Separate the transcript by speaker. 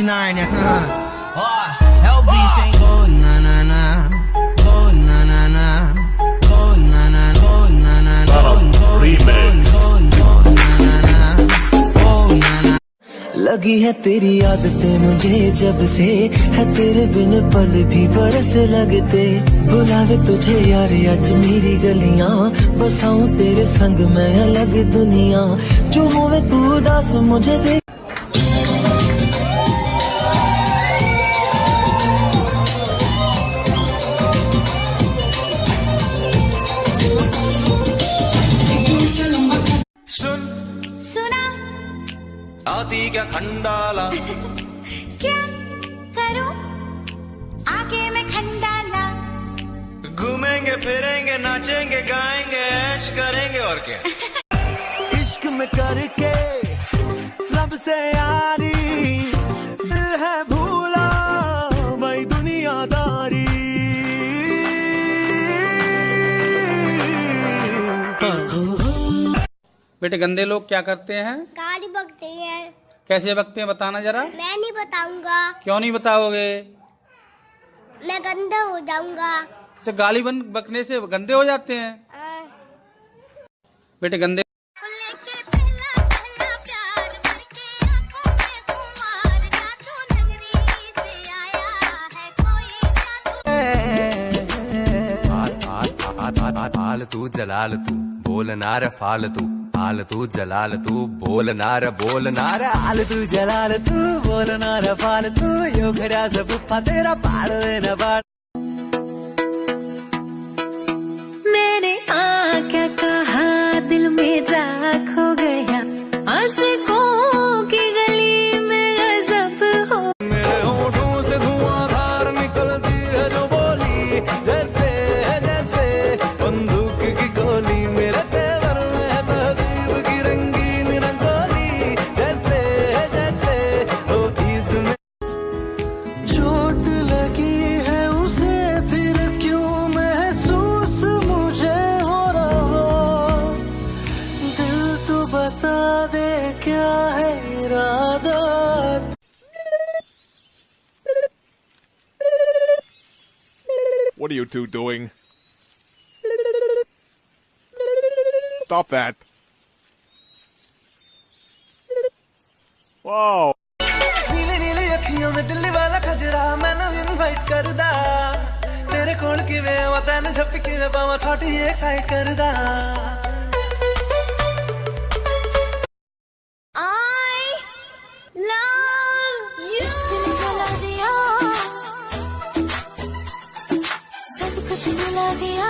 Speaker 1: nine, LB saying go na na na, go na na na, go na na, go na na,
Speaker 2: लगी है तेरी आदतें मुझे जब से, है तेरे बिन पल भी बरस लगते। बुलावे तुझे यार आज मेरी गलियां, बसाऊं तेरे संग मैं अलग दुनिया। जो होवे तू उदास मुझे दे।
Speaker 3: सुना
Speaker 4: आती क्या खंडाला
Speaker 3: क्या करूं आगे मैं खंडाला।
Speaker 4: घूमेंगे फिरेंगे नाचेंगे गाएंगे ऐश करेंगे और क्या।
Speaker 2: इश्क में करके रब से यारी, दिल है भूला भाई दुनियादारी।
Speaker 5: बेटे गंदे लोग क्या करते हैं?
Speaker 3: गाली बकते हैं।
Speaker 5: कैसे बकते हैं बताना जरा।
Speaker 3: मैं नहीं बताऊंगा।
Speaker 5: क्यों नहीं बताओगे?
Speaker 3: मैं गंदा हो जाऊंगा।
Speaker 5: अच्छा गाली बकने से गंदे हो जाते हैं? बेटे गंदे
Speaker 4: फालतू जलाल तू बोलना रे फालतू, फालतू जलाल तू बोलना रे फालतू जलाल तू बोलना रे फालतू। यो खड़ा से पुप्पा तेरा पाड़ न पाड़।
Speaker 6: मैंने क्या कहा दिल मेरा खो गया, आशिकों की गली में गजब हो।
Speaker 2: मेरे होठों से धुआंधार निकलती है जो बोली, जैसे बंदूक की गोली। मेरे तेवर में तहजीब की रंगीन रंगोली, जैसे जैसे हो ईद में। चोट लगी है उसे फिर क्यों महसूस मुझे हो रहा, दिल तो बता दे क्या है इरादा।
Speaker 7: What are you two doing? Stop that. Wow.
Speaker 2: नीले नीले अखियों में दिल्ली वाला खजरा मैंने इनवाइट कर दा। तेरे कोल की वे वतन झपकी में पावा थोड़ी एक्साइट कर दा।
Speaker 3: I love you।
Speaker 6: जला दिया सब कुछ मिला दिया।